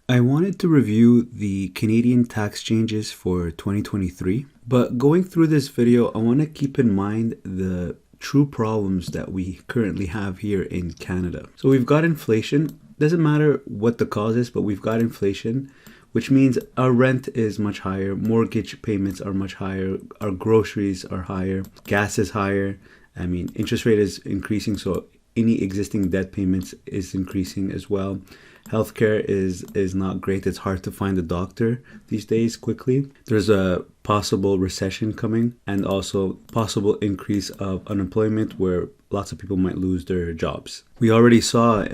I wanted to review the Canadian tax changes for 2023, but going through this video, I want to keep in mind the true problems that we currently have here in Canada. So we've got inflation. Doesn't matter what the cause is, but we've got inflation, which means our rent is much higher, mortgage payments are much higher, our groceries are higher, gas is higher. I mean, interest rate is increasing, so any existing debt payments is increasing as well. Healthcare is not great. It's hard to find a doctor these days quickly. There's a possible recession coming and also possible increase of unemployment where lots of people might lose their jobs. We already saw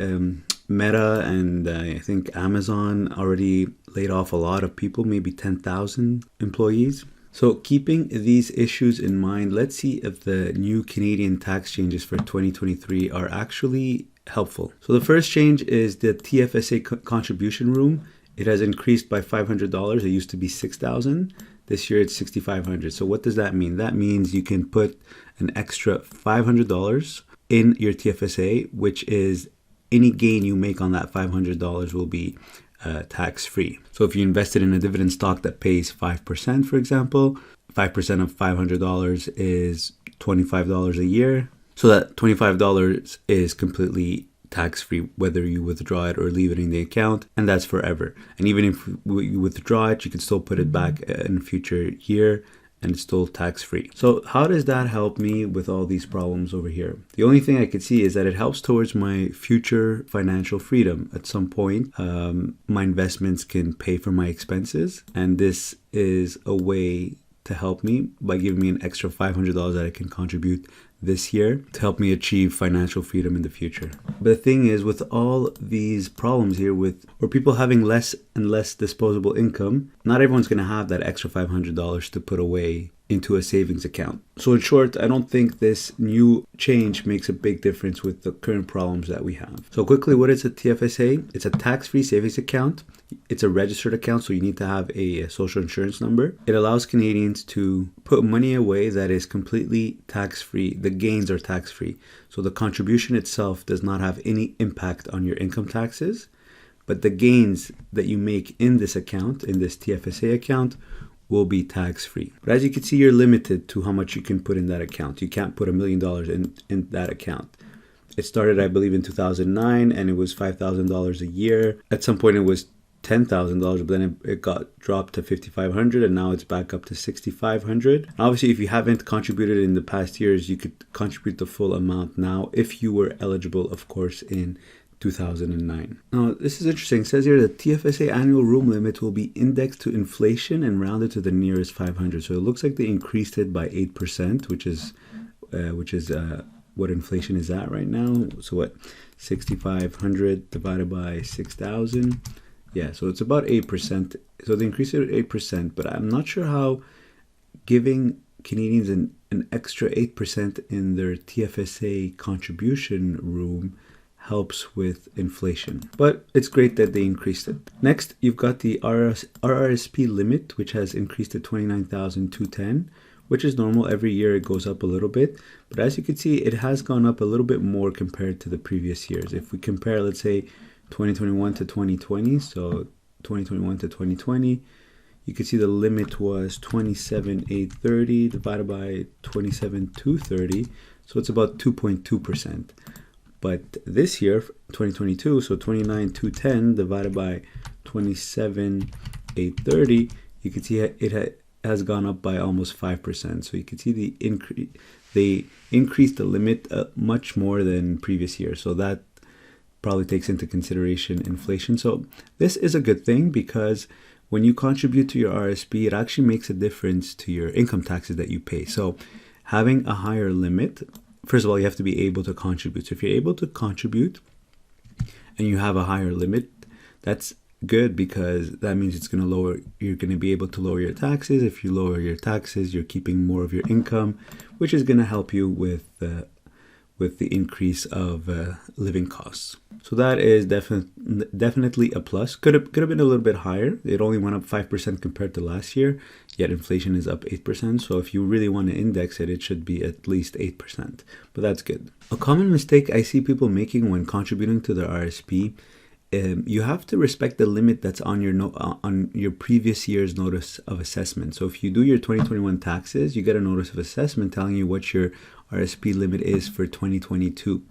Meta and I think Amazon already laid off a lot of people, maybe 10,000 employees. So keeping these issues in mind, let's see if the new Canadian tax changes for 2023 are actually helpful. So the first change is the TFSA contribution room. It has increased by $500. It used to be $6,000. This year it's $6,500. So what does that mean? That means you can put an extra $500 in your TFSA, which is any gain you make on that $500 will be tax-free. So if you invested in a dividend stock that pays 5%, for example, 5% of $500 is $25 a year. So that $25 is completely tax-free, whether you withdraw it or leave it in the account, and that's forever. And even if you withdraw it, you can still put it back in a future year, and it's still tax-free. So how does that help me with all these problems over here? The only thing I could see is that it helps towards my future financial freedom. At some point, my investments can pay for my expenses, and this is a way to help me by giving me an extra $500 that I can contribute this year to help me achieve financial freedom in the future. But the thing is, with all these problems here where people having less and less disposable income, not everyone's going to have that extra $500 to put away into a savings account. So in short, I don't think this new change makes a big difference with the current problems that we have. So quickly, what is a TFSA? It's a tax-free savings account. It's a registered account, so you need to have a social insurance number. It allows Canadians to put money away that is completely tax-free. The gains are tax-free. So the contribution itself does not have any impact on your income taxes, but the gains that you make in this account, in this TFSA account, will be tax-free. But as you can see, you're limited to how much you can put in that account. You can't put $1 million in that account. It started, I believe, in 2009, and it was $5,000 a year. At some point, it was $10,000, but then it got dropped to $5,500, and now it's back up to $6,500. Obviously, if you haven't contributed in the past years, you could contribute the full amount now if you were eligible, of course, in 2009. Now, this is interesting. It says here the TFSA annual room limit will be indexed to inflation and rounded to the nearest 500. So it looks like they increased it by 8%, which is what inflation is at right now. So what, 6,500 divided by 6,000? Yeah, so it's about 8%. So they increased it at 8%, but I'm not sure how giving Canadians an extra 8% in their TFSA contribution room helps with inflation. But it's great that they increased it. Next, you've got the RRSP limit, which has increased to $29,210, which is normal. Every year it goes up a little bit. But as you can see, it has gone up a little bit more compared to the previous years. If we compare, let's say, 2021 to 2020, so 2021 to 2020, you can see the limit was 27,830 divided by 27,230, so it's about 2.2%. But this year, 2022, so 29,210 divided by 27,830, you can see it has gone up by almost 5%. So you can see the increase. They increased the limit much more than previous years. So that probably takes into consideration inflation. So this is a good thing because when you contribute to your RSP, it actually makes a difference to your income taxes that you pay. So having a higher limit, first of all, you have to be able to contribute. So if you're able to contribute and you have a higher limit, that's good because that means you're going to be able to lower your taxes. If you lower your taxes, you're keeping more of your income, which is going to help you with the increase of living costs. So that is definitely a plus. Could have been a little bit higher. It only went up 5% compared to last year, yet inflation is up 8%. So if you really want to index it, it should be at least 8%. But that's good. A common mistake I see people making when contributing to their RSP you have to respect the limit that's on your previous year's notice of assessment. So if you do your 2021 taxes, you get a notice of assessment telling you what your RSP limit is for 2022.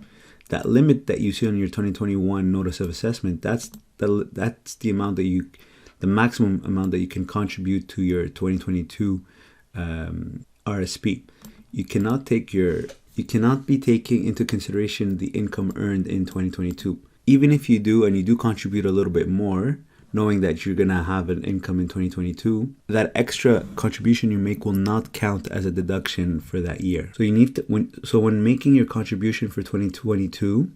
That limit that you see on your 2021 notice of assessment, that's the amount that the maximum amount that you can contribute to your 2022 RSP. You cannot be taking into consideration the income earned in 2022. Even if you do, and you do contribute a little bit more, knowing that you're going to have an income in 2022, that extra contribution you make will not count as a deduction for that year. So you need to, when making your contribution for 2022,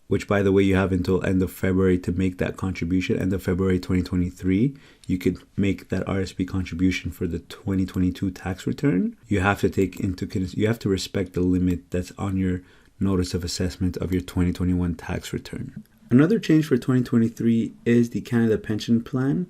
which by the way, you have until end of February to make that contribution, end of February 2023, you could make that RSP contribution for the 2022 tax return. You have to respect the limit that's on your notice of assessment of your 2021 tax return. Another change for 2023 is the Canada Pension Plan.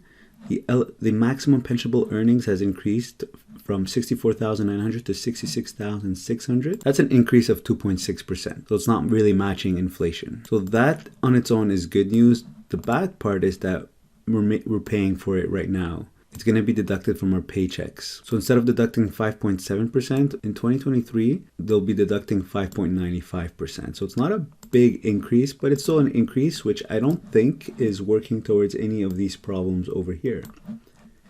The maximum pensionable earnings has increased from 64,900 to 66,600. That's an increase of 2.6%. So it's not really matching inflation. So that on its own is good news. The bad part is that we're paying for it right now. It's going to be deducted from our paychecks. So instead of deducting 5.7% in 2023, they'll be deducting 5.95%. So it's not a big increase, but it's still an increase, which I don't think is working towards any of these problems over here.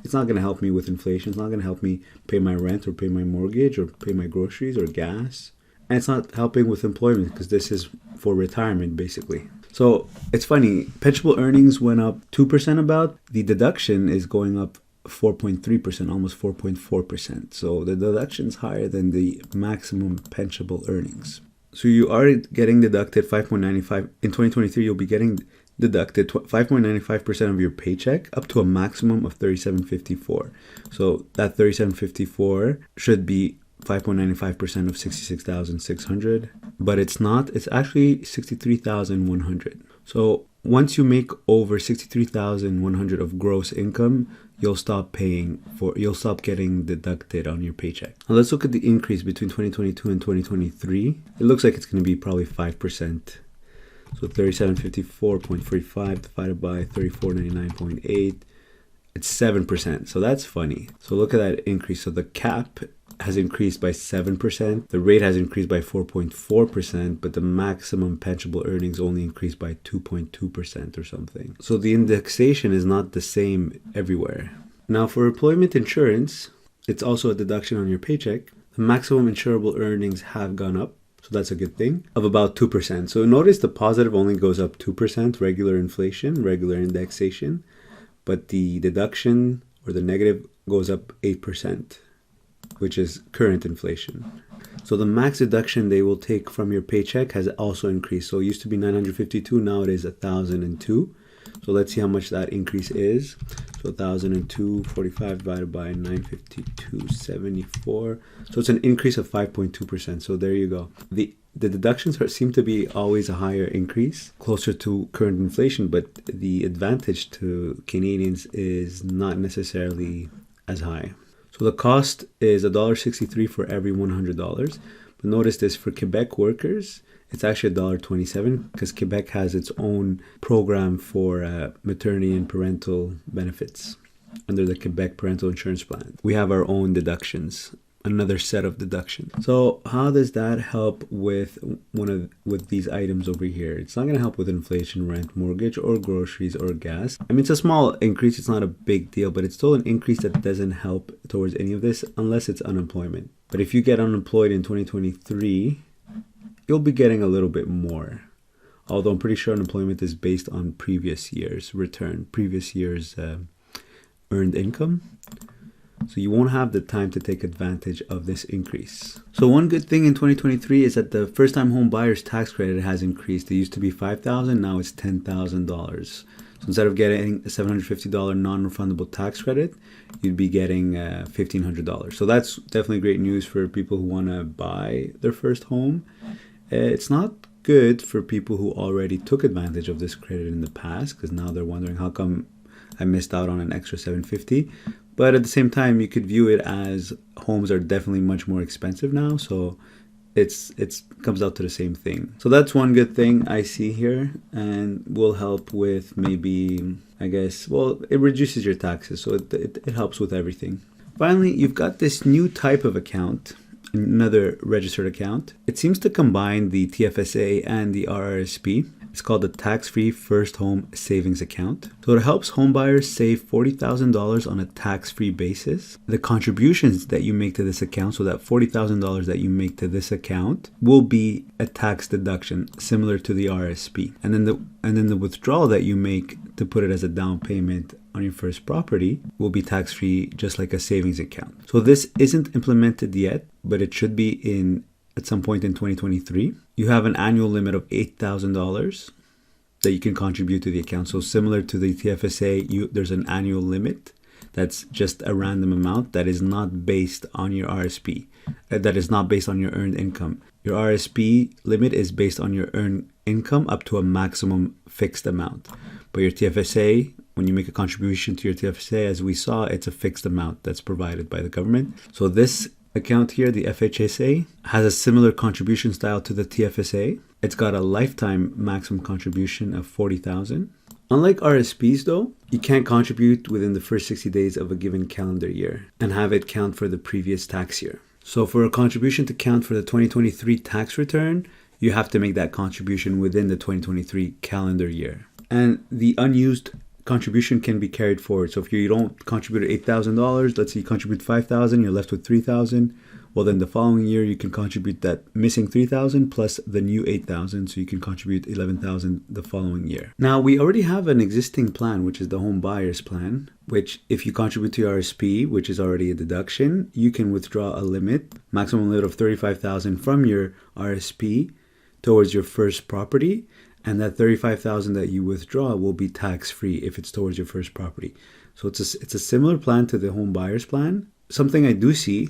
It's not going to help me with inflation. It's not going to help me pay my rent or pay my mortgage or pay my groceries or gas. And it's not helping with employment because this is for retirement, basically. So it's funny. Pensionable earnings went up 2% about. The deduction is going up 4.3%, almost 4.4%. So the deduction is higher than the maximum pensionable earnings. So you are getting deducted 5.95. In 2023, you'll be getting deducted 5.95% of your paycheck up to a maximum of $37.54. So that $37.54 should be 5.95% of 66,600, but it's not. It's actually 63,100. So once you make over 63,100 of gross income, you'll stop getting deducted on your paycheck. Now let's look at the increase between 2022 and 2023. It looks like it's going to be probably 5%. So 3754.45 divided by 3499.8, it's 7%. So that's funny. So look at that increase. So the cap has increased by 7%. The rate has increased by 4.4%, but the maximum pensionable earnings only increased by 2.2% or something. So the indexation is not the same everywhere. Now for employment insurance, it's also a deduction on your paycheck. The maximum insurable earnings have gone up. So that's a good thing, of about 2%. So notice the positive only goes up 2%, regular inflation, regular indexation, but the deduction or the negative goes up 8%, which is current inflation. So the max deduction they will take from your paycheck has also increased. So it used to be $952, now it is $1,002. So let's see how much that increase is. So 1,002.45 divided by 952.74. So it's an increase of 5.2%. So there you go. The deductions seem to be always a higher increase, closer to current inflation, but the advantage to Canadians is not necessarily as high. So the cost is $1.63 for every $100. But notice this, for Quebec workers, it's actually $1.27 because Quebec has its own program for maternity and parental benefits under the Quebec Parental Insurance Plan. We have our own deductions, another set of deductions. So how does that help with with these items over here? It's not going to help with inflation, rent, mortgage, or groceries, or gas. I mean, it's a small increase. It's not a big deal, but it's still an increase that doesn't help towards any of this unless it's unemployment. But if you get unemployed in 2023, you'll be getting a little bit more. Although I'm pretty sure unemployment is based on previous year's return, previous year's earned income. So you won't have the time to take advantage of this increase. So one good thing in 2023 is that the first-time home buyer's tax credit has increased. It used to be $5,000, now it's $10,000. So instead of getting a $750 non-refundable tax credit, you'd be getting $1,500. So that's definitely great news for people who want to buy their first home. It's not good for people who already took advantage of this credit in the past, because now they're wondering, how come I missed out on an extra $750? But at the same time, you could view it as homes are definitely much more expensive now. So it's comes out to the same thing. So that's one good thing I see here, and will help with maybe, I guess, well, it reduces your taxes, so it helps with everything. Finally, you've got this new type of account, another registered account. It seems to combine the TFSA and the RRSP. It's called the Tax-Free First Home Savings Account. So it helps homebuyers save $40,000 on a tax-free basis. The contributions that you make to this account, so that $40,000 that you make to this account, will be a tax deduction similar to the RRSP. And then the withdrawal that you make to put it as a down payment on your first property will be tax-free, just like a savings account. So this isn't implemented yet, but it should be at some point in 2023. You have an annual limit of $8,000 that you can contribute to the account. So similar to the TFSA, there's an annual limit that's just a random amount that is not based on your RSP, that is not based on your earned income. Your RSP limit is based on your earned income up to a maximum fixed amount. But your TFSA, when you make a contribution to your TFSA, as we saw, it's a fixed amount that's provided by the government. So this account here, the FHSA, has a similar contribution style to the TFSA. It's got a lifetime maximum contribution of $40,000. Unlike RSPs though, you can't contribute within the first 60 days of a given calendar year and have it count for the previous tax year. So for a contribution to count for the 2023 tax return, you have to make that contribution within the 2023 calendar year. And the unused contribution can be carried forward. So if you don't contribute $8,000, let's say you contribute $5,000, you're left with $3,000. Well, then the following year you can contribute that missing $3,000 plus the new $8,000, so you can contribute $11,000 the following year. Now we already have an existing plan, which is the home buyers plan, which if you contribute to your RSP, which is already a deduction, you can withdraw a maximum limit of $35,000 from your RSP towards your first property. And that $35,000 that you withdraw will be tax-free if it's towards your first property. So it's a similar plan to the home buyers plan. Something I do see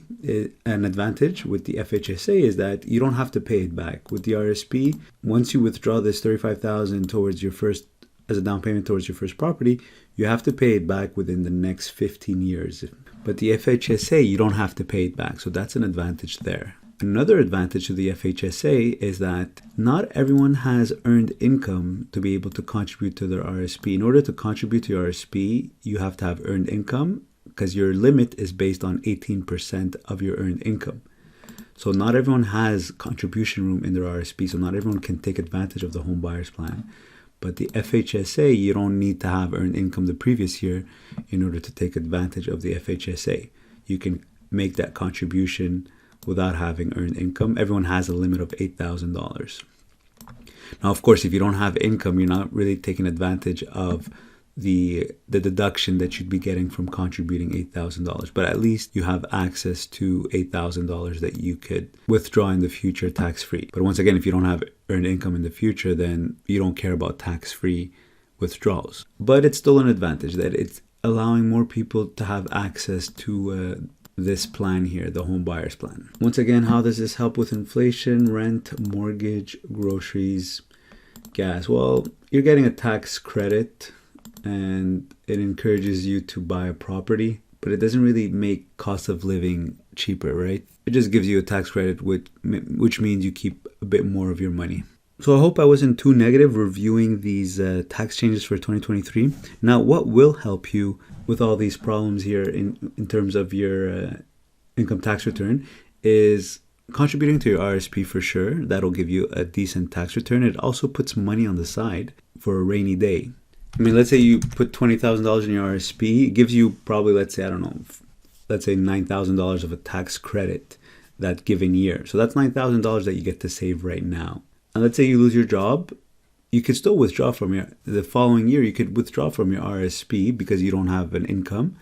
an advantage with the FHSA is that you don't have to pay it back. With the RSP, once you withdraw this $35,000 towards your first, as a down payment towards your first property, you have to pay it back within the next 15 years. But the FHSA, you don't have to pay it back. So that's an advantage there. Another advantage to the FHSA is that not everyone has earned income to be able to contribute to their RSP. In order to contribute to your RSP, you have to have earned income because your limit is based on 18% of your earned income. So not everyone has contribution room in their RSP, so not everyone can take advantage of the home buyers plan. But the FHSA, you don't need to have earned income the previous year in order to take advantage of the FHSA. You can make that contribution without having earned income. Everyone has a limit of $8,000. Now, of course, if you don't have income, you're not really taking advantage of the deduction that you'd be getting from contributing $8,000. But at least you have access to $8,000 that you could withdraw in the future tax-free. But once again, if you don't have earned income in the future, then you don't care about tax-free withdrawals. But it's still an advantage that it's allowing more people to have access to this plan here, the home buyers plan. Once again, how does this help with inflation, rent, mortgage, groceries, gas? Well, you're getting a tax credit and it encourages you to buy a property, but it doesn't really make cost of living cheaper, right? It just gives you a tax credit, which means you keep a bit more of your money. So I hope I wasn't too negative reviewing these tax changes for 2023. Now, what will help you with all these problems here in terms of your income tax return is contributing to your RSP for sure. That'll give you a decent tax return. It also puts money on the side for a rainy day. I mean, let's say you put $20,000 in your RSP. It gives you probably, let's say $9,000 of a tax credit that given year. So that's $9,000 that you get to save right now. And let's say you lose your job, you could still withdraw from the following year. You could withdraw from your RSP because you don't have an income.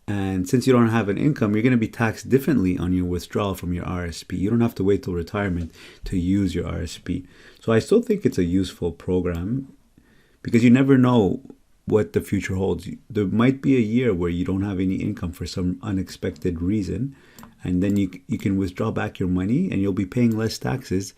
And since you don't have an income, you're going to be taxed differently on your withdrawal from your RSP. You don't have to wait till retirement to use your RSP. So I still think it's a useful program because you never know what the future holds. There might be a year where you don't have any income for some unexpected reason. And then you can withdraw back your money and you'll be paying less taxes.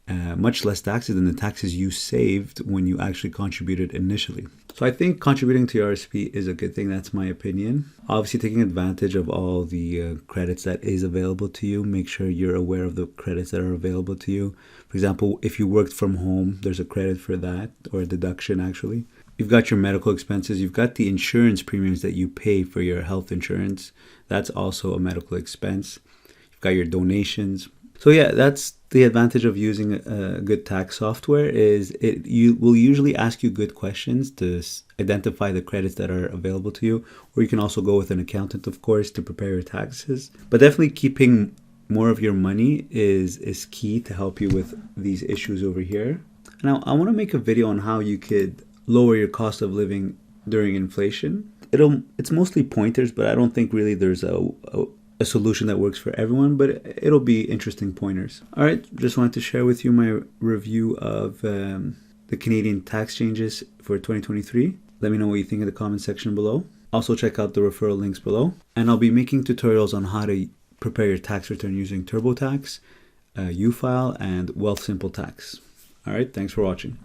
much less taxes than the taxes you saved when you actually contributed initially. So I think contributing to your RRSP is a good thing. That's my opinion. Obviously, taking advantage of all the credits that is available to you. Make sure you're aware of the credits that are available to you. For example, if you worked from home, there's a credit for that, or a deduction actually. You've got your medical expenses. You've got the insurance premiums that you pay for your health insurance. That's also a medical expense. You've got your donations. So yeah, that's the advantage of using a good tax software is you will usually ask you good questions to identify the credits that are available to you, or you can also go with an accountant, of course, to prepare your taxes. But definitely keeping more of your money is key to help you with these issues over here. Now, I want to make a video on how you could lower your cost of living during inflation. It's mostly pointers, but I don't think really there's a solution that works for everyone, but it'll be interesting pointers. All right, just wanted to share with you my review of the Canadian tax changes for 2023. Let me know what you think in the comment section below. Also check out the referral links below. And I'll be making tutorials on how to prepare your tax return using TurboTax, UFile, and Wealthsimple Tax. All right, thanks for watching.